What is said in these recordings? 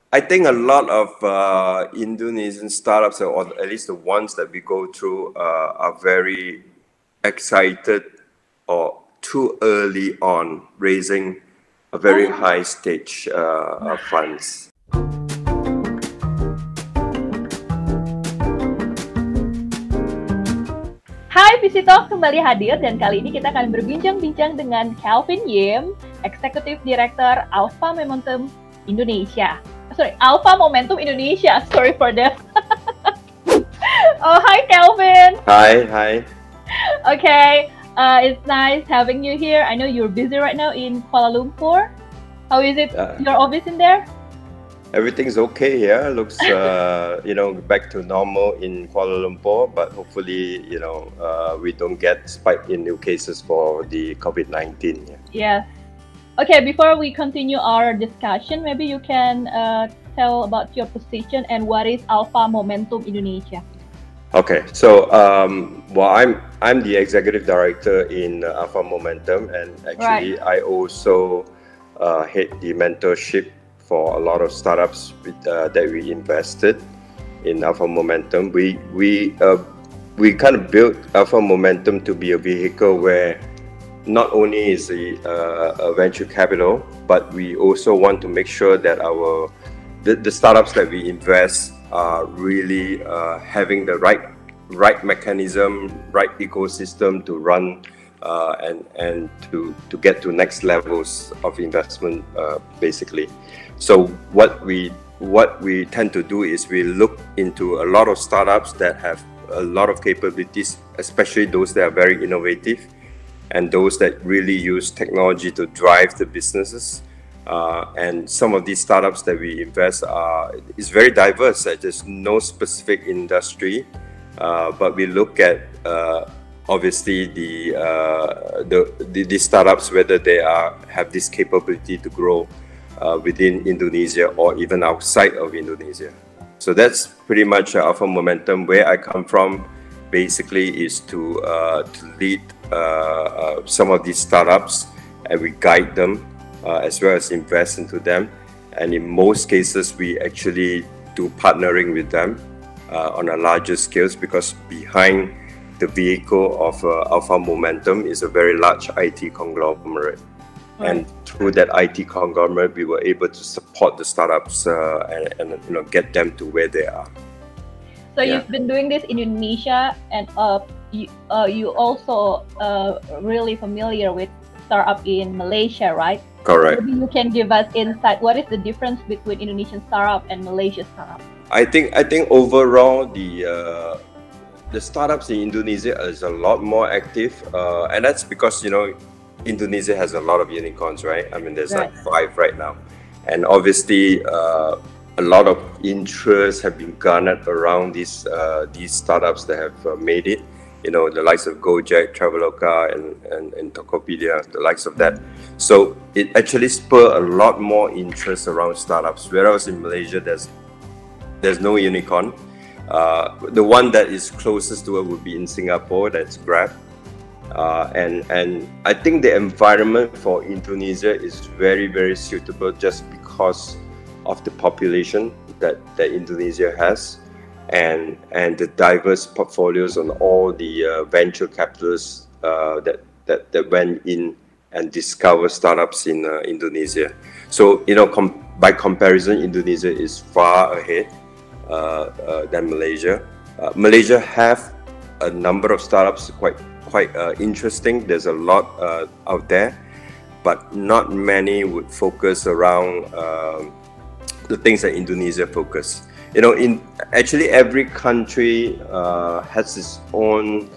I think a lot of Indonesian startups, or at least the ones that we go through, are very excited or too early on raising a very high stage of funds. Hai Visitor, kembali hadir dan kali ini kita akan berbincang-bincang dengan Kelvin Yim, Executive Director Alpha Momentum Indonesia. Alpha Momentum Indonesia. Sorry for that. Oh, hi Kelvin. Hi. Okay, it's nice having you here. I know you're busy right now in Kuala Lumpur. How is it? Your office in there? Everything's okay here. Looks, back to normal in Kuala Lumpur, but hopefully, we don't get spike in new cases for the COVID-19. Yes. Okay, before we continue our discussion, maybe you can tell about your position and what is Alpha Momentum Indonesia. Okay, so I'm the executive director in Alpha Momentum, and actually I also head the mentorship for a lot of startups that we invested in Alpha Momentum. We kind of built Alpha Momentum to be a vehicle where not only is a venture capital, but we also want to make sure that the startups that we invest are really having the right mechanism, right ecosystem to run and to get to next levels of investment, basically. So what we tend to do is we look into a lot of startups that have a lot of capabilities, especially those that are very innovative, and those that really use technology to drive the businesses. And some of these startups that we invest is very diverse. There's no specific industry, but we look at obviously the startups, whether they have this capability to grow within Indonesia or even outside of Indonesia. So that's pretty much Alpha Momentum. Where I come from, basically, is to lead some of these startups, and we guide them as well as invest into them. And in most cases, we actually do partnering with them on a larger scales, because behind the vehicle of Alpha Momentum is a very large IT conglomerate. Right. And through that IT conglomerate, we were able to support the startups and get them to where they are. So you've been doing this in Indonesia, and you also really familiar with startup in Malaysia, right? Correct. Maybe you can give us insight. What is the difference between Indonesian startup and Malaysia startup? I think overall the startups in Indonesia is a lot more active, and that's because Indonesia has a lot of unicorns, right? I mean, there's like 5 right now, and obviously a lot of interest have been garnered around these startups that have made it. The likes of Gojek, Traveloka, and Tokopedia, the likes of that. So it actually spurred a lot more interest around startups. Whereas in Malaysia, there's no unicorn. The one that is closest to it would be in Singapore. That's Grab. And I think the environment for Indonesia is very, very suitable just because of the population that Indonesia has, and the diverse portfolios on all the venture capitalists that went in and discovered startups in Indonesia. So by comparison, Indonesia is far ahead than Malaysia. Malaysia have a number of startups quite interesting. There's a lot out there, but not many would focus around the things that Indonesia focus. Actually every country has its own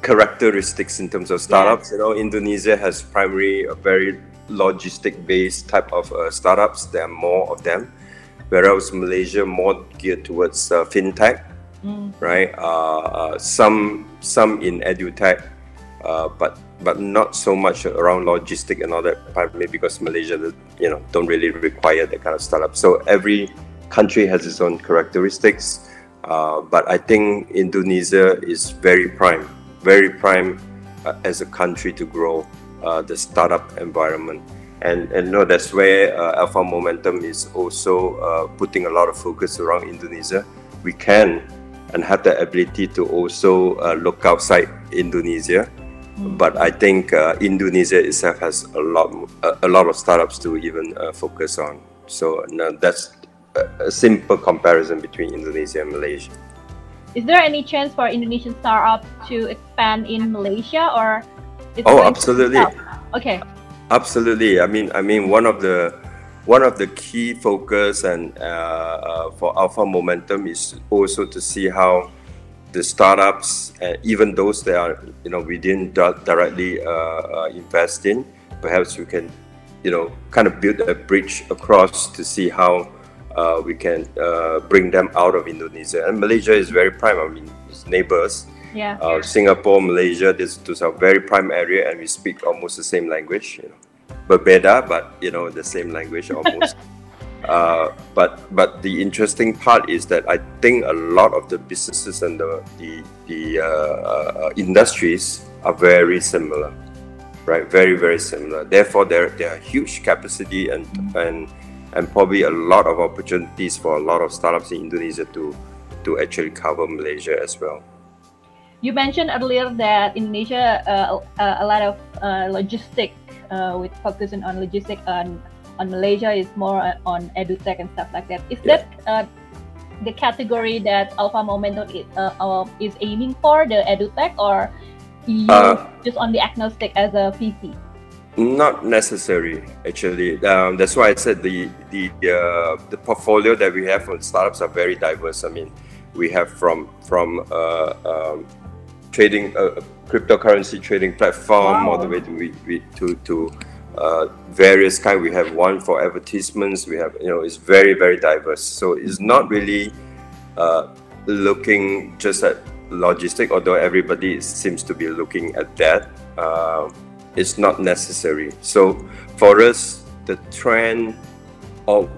characteristics in terms of startups. Indonesia has primarily a very logistic-based type of startups. There are more of them, whereas Malaysia more geared towards fintech, right? Some in edutech, but not so much around logistic and all that, primarily because Malaysia, don't really require that kind of startup. So every country has its own characteristics, but I think Indonesia is very prime as a country to grow the startup environment. And no, that's where Alpha Momentum is also putting a lot of focus around Indonesia. We can and have the ability to also look outside Indonesia. But I think Indonesia itself has a lot of startups to even focus on. So that's a simple comparison between Indonesia and Malaysia. Is there any chance for Indonesian startups to expand in Malaysia, or? Absolutely. Okay. Absolutely. I mean, one of the key focus and for Alpha Momentum is also to see how the startups, even those that are, we didn't directly invest in, perhaps we can, kind of build a bridge across to see how we can bring them out of Indonesia. And Malaysia is very prime. I mean, it's neighbors. Yeah. Singapore, Malaysia, those are very prime area, and we speak almost the same language. Berbeda, but the same language almost. But the interesting part is that I think a lot of the businesses and the industries are very similar, right? Very, very similar. Therefore, there are huge capacity and probably a lot of opportunities for a lot of startups in Indonesia to actually cover Malaysia as well. You mentioned earlier that Indonesia a lot of logistic with focusing on logistic, on Malaysia is more on edutech and stuff like that. Is that the category that Alpha Momentum is aiming for, the edutech, or you just only agnostic as a VC? Not necessary, actually. That's why I said the portfolio that we have for startups are very diverse. I mean, we have from trading cryptocurrency trading platform, all the way to various kind. We have one for advertisements. We have, it's very, very diverse. So it's not really looking just at logistic, although everybody seems to be looking at that. It's not necessary. So for us, the trend or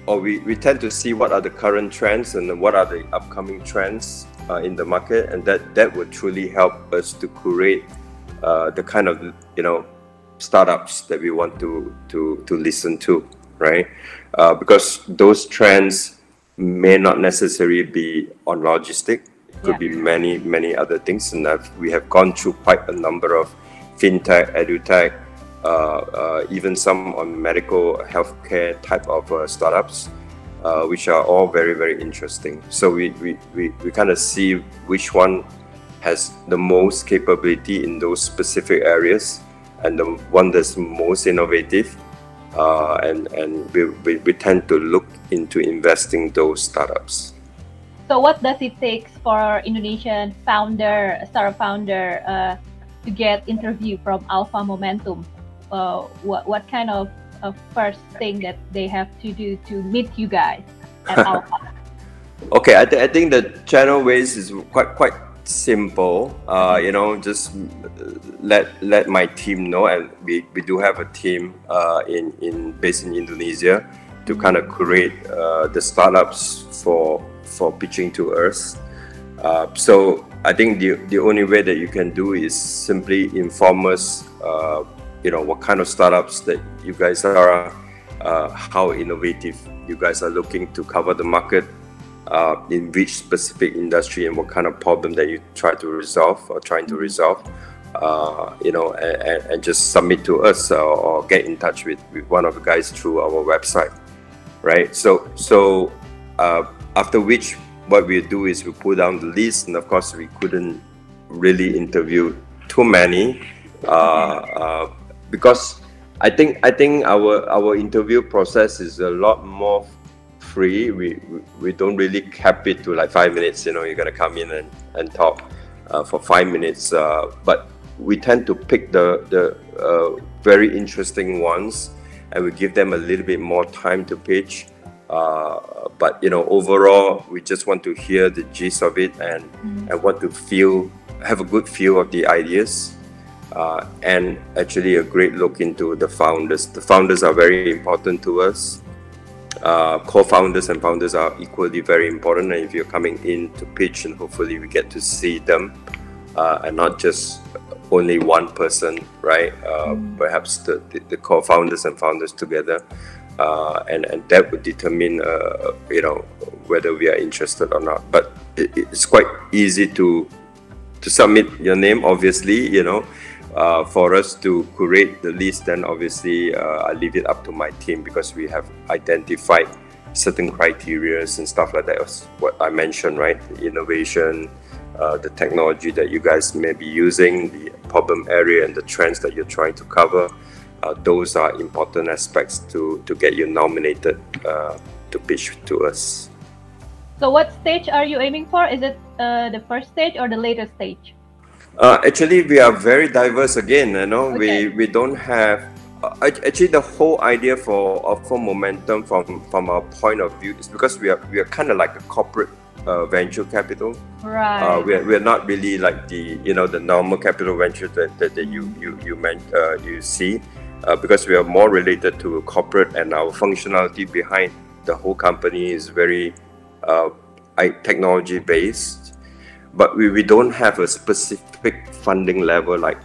we tend to see what are the current trends and what are the upcoming trends in the market, and that would truly help us to curate the kind of startups that we want to listen to, right? Because those trends may not necessarily be on logistic. It could be many other things, and we have gone through quite a number of fintech, edutech, even some on medical healthcare type of startups, which are all very, very interesting. So we kind of see which one has the most capability in those specific areas, and the one that's most innovative, and we tend to look into investing those startups. So what does it take for Indonesian startup founder to get interview from Alpha Momentum? What kind of first thing that they have to do to meet you guys at Alpha? Okay, I think the channel ways is quite simple. Just let my team know, and we do have a team based in Indonesia to kind of create the startups for pitching to us. So I think the only way that you can do is simply inform us, what kind of startups that you guys are, how innovative you guys are looking to cover the market, in which specific industry, and what kind of problem that you trying to resolve, and just submit to us or get in touch with one of the guys through our website, right? So after which, what we do is we pull down the list, and of course we couldn't really interview too many because I think our interview process is a lot more free. We don't really cap it to like 5 minutes. You're gonna come in and talk for 5 minutes, but we tend to pick the very interesting ones, and we give them a little bit more time to pitch. But overall, we just want to hear the gist of it and want to have a good feel of the ideas, and actually a great look into the founders. The founders are very important to us. Co-founders and founders are equally very important, and if you're coming in to pitch, and hopefully we get to see them and not just only one person, right? Perhaps the co-founders and founders together, and that would determine, whether we are interested or not. But it's quite easy to submit your name, obviously, for us to curate the list. Then obviously I leave it up to my team, because we have identified certain criteria and stuff like that. Was what I mentioned, right? The innovation, the technology that you guys may be using, the problem area, and the trends that you're trying to cover. Those are important aspects to get you nominated to pitch to us. So what stage are you aiming for? Is it the first stage or the later stage? Actually, we are very diverse again. Okay. We don't have. Actually, the whole idea for Alpha Momentum, from our point of view, is because we are kind of like a corporate venture capital. Right. We're not really like the normal capital venture that you see, because we are more related to corporate, and our functionality behind the whole company is very technology based. But we don't have a specific funding level. Like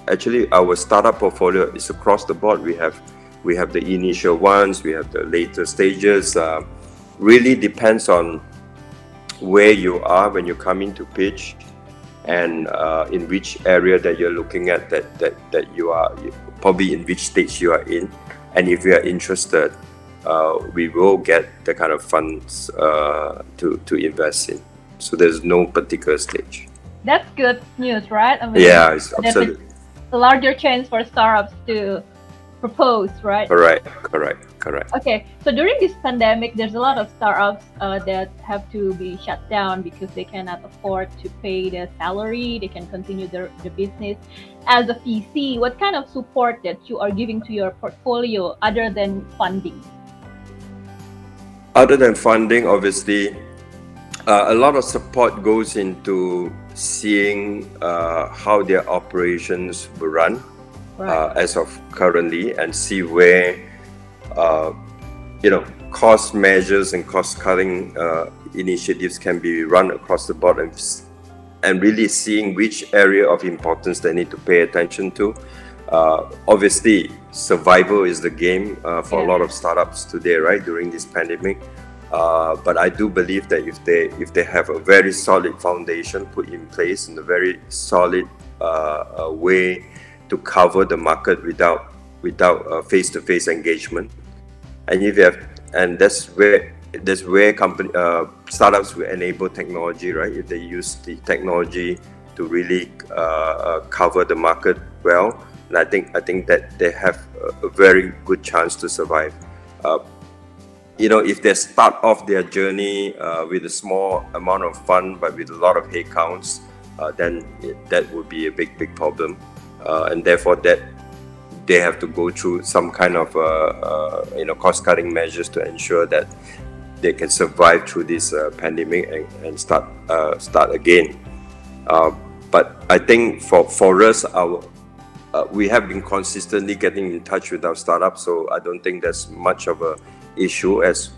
actually, our startup portfolio is across the board. We have the initial ones, we have the later stages. Really depends on where you are when you come in to pitch, and in which area that you're looking at, that you are probably in which stage you are in, and if you are interested, we will get the kind of funds to invest in. So there's no particular stage. That's good news, right? I mean, yeah, it's absolutely a larger chance for startups to propose, right? Correct. Okay, so during this pandemic, there's a lot of startups that have to be shut down because they cannot afford to pay the salary. They can continue the business. As a VC, what kind of support that you are giving to your portfolio other than funding? Other than funding, obviously, a lot of support goes into seeing how their operations will run. Right. As of currently, and see where cost measures and cost cutting initiatives can be run across the board, and really seeing which area of importance they need to pay attention to. Obviously, survival is the game for a lot of startups today, right, during this pandemic. But I do believe that if they have a very solid foundation put in place, and a very solid way to cover the market without face-to-face engagement, and that's where company startups will enable technology, right? If they use the technology to really cover the market well, and I think that they have a very good chance to survive. If they start off their journey with a small amount of fund but with a lot of head counts, then that would be a big problem. And therefore that they have to go through some kind of cost-cutting measures to ensure that they can survive through this pandemic and start again. But I think for us, we have been consistently getting in touch with our startups, so I don't think there's much of a issue. As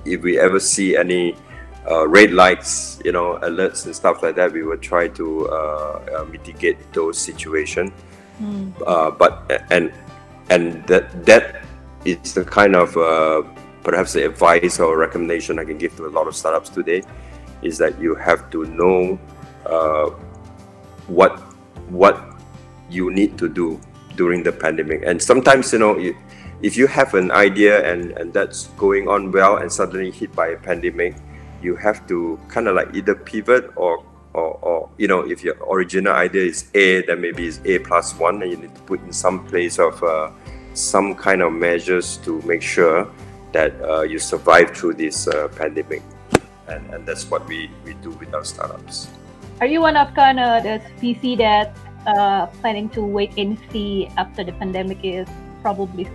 if we ever see any red lights, alerts and stuff like that, we will try to mitigate those situations. But that is the kind of perhaps the advice or recommendation I can give to a lot of startups today, is that you have to know what you need to do during the pandemic. And sometimes, if you have an idea and that's going on well, and suddenly hit by a pandemic, you have to kind of like either pivot or if your original idea is A, then maybe it's A+1, and you need to put in some place of some kind of measures to make sure that you survive through this pandemic. And that's what we do with our startups. Are you one of kind of the VC that planning to wait and see after the pandemic is probably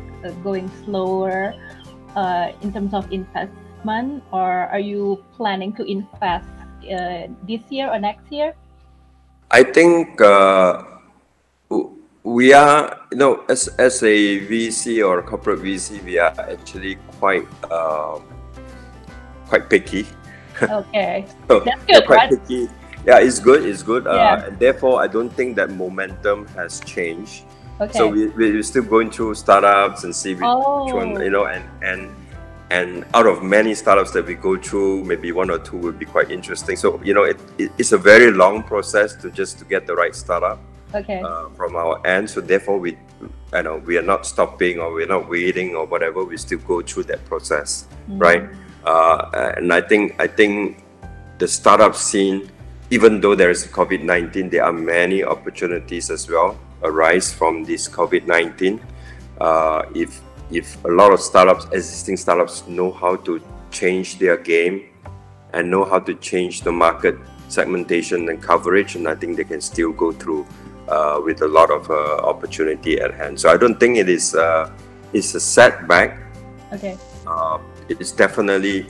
going slower in terms of investment, or are you planning to invest this year or next year? I think we are, as a VC or a corporate VC, we are actually quite picky. Okay, so that's good, quite right? picky. Yeah, it's good. It's good. Yeah. And therefore, I don't think that momentum has changed. Okay. So we're still going through startups and see which one, you know, and out of many startups that we go through, maybe one or two will be quite interesting. So, you know, it's a very long process to get the right startup. Okay. From our end. So therefore, we are not stopping or we're not waiting or whatever. We still go through that process, right? And I think the startup scene, even though there is COVID-19, there are many opportunities as well arise from this COVID-19. If a lot of existing startups know how to change their game and know how to change the market segmentation and coverage, and I think they can still go through with a lot of opportunity at hand. So I don't think it's a setback. Okay. It is definitely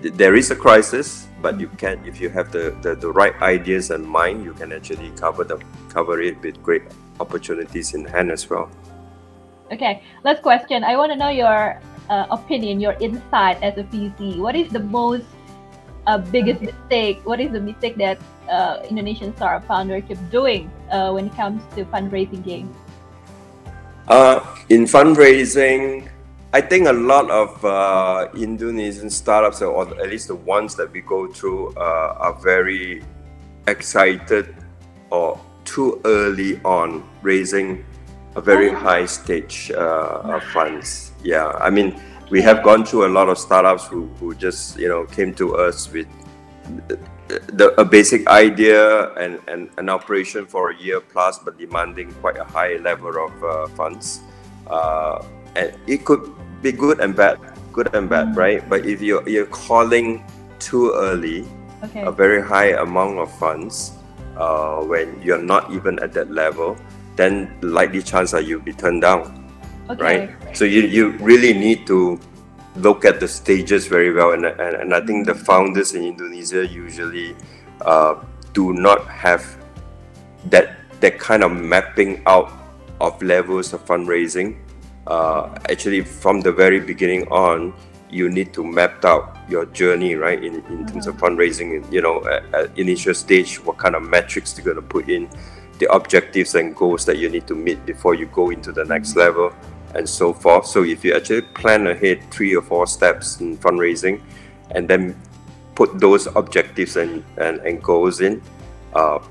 there is a crisis, but you can, if you have the right ideas and mind, you can actually cover it with great opportunities in hand as well. Okay, last question. I want to know your opinion, your insight as a VC. What is the most biggest mistake? What is the mistake that Indonesian startup founder keep doing when it comes to fundraising game? In fundraising, I think a lot of Indonesian startups, or at least the ones that we go through, are very excited or too early on raising a very high stage of funds. Yeah, I mean, we have gone through a lot of startups who just, you know, came to us with a basic idea and an operation for a year plus, but demanding quite a high level of funds. And it could be good and bad, right? But if you're calling too early, a very high amount of funds, when you're not even at that level, then likely chance are you'll be turned down, right? So you really need to look at the stages very well, and I think the founders in Indonesia usually do not have that kind of mapping out of levels of fundraising. Actually, from the very beginning on, you need to map out your journey, right? In terms of fundraising, you know, at initial stage, what kind of metrics you're going to put in, the objectives and goals that you need to meet before you go into the next level, and so forth. So if you actually plan ahead 3 or 4 steps in fundraising, and then put those objectives and goals in,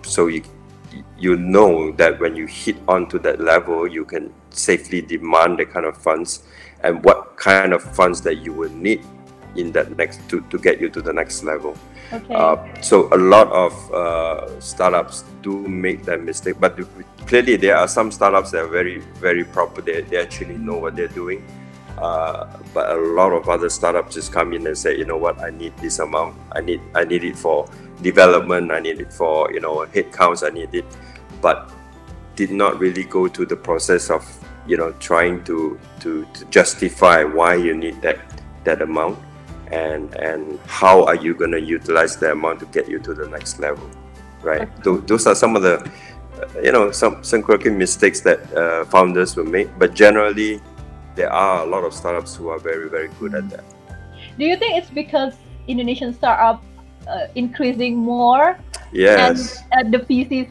so you know that when you hit onto that level, you can safely demand the kind of funds and what kind of funds that you will need in that next to get you to the next level. So a lot of startups do make that mistake, but clearly there are some startups that are very, very proper. They actually know what they're doing. But a lot of other startups just come in and say, you know what, I need this amount. I need it for development. I need it for, you know, headcounts. I need it, but did not really go to the process of, you know, trying to justify why you need that amount, and how are you going to utilize the amount to get you to the next level, right? Those are some of the, you know, some quirky mistakes that founders will make, but generally there are a lot of startups who are very, very good at that. Do you think it's because Indonesian startup increasing more? Yes. And the VCs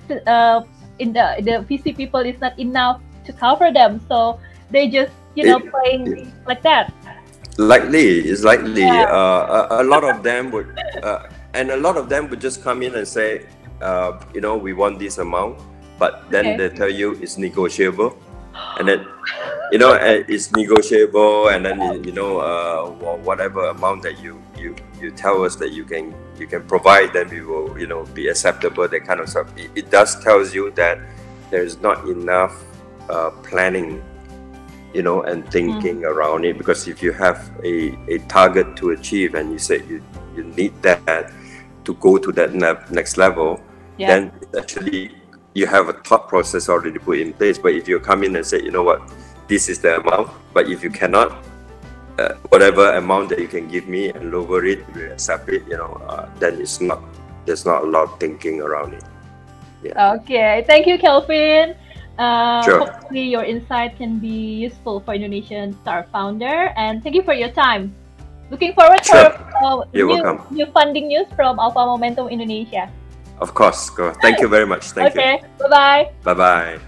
the VC people is not enough to cover them, so they just, you know, playing like that. It's likely. A lot of them would, and a lot of them would just come in and say, you know, we want this amount, but then they tell you it's negotiable, and then, you know, it's negotiable, and then, you know, whatever amount that you tell us that you can provide, then we will, you know, be acceptable. That kind of stuff. It does tells you that there's not enough planning, you know, and thinking around it. Because if you have a target to achieve and you say you need that to go to that next level, then actually you have a thought process already put in place. But if you come in and say, you know what, this is the amount, but if you cannot, whatever amount that you can give me and lower it, we accept it, you know, then there's not a lot of thinking around it. Okay, thank you, Kelvin. Sure. Hopefully your insight can be useful for Indonesian startup founder, and thank you for your time. Looking forward Sure. for You're welcome. new funding news from Alpha Momentum Indonesia. Of course. Go. Thank you very much. Thank you. Okay, bye-bye. Bye-bye.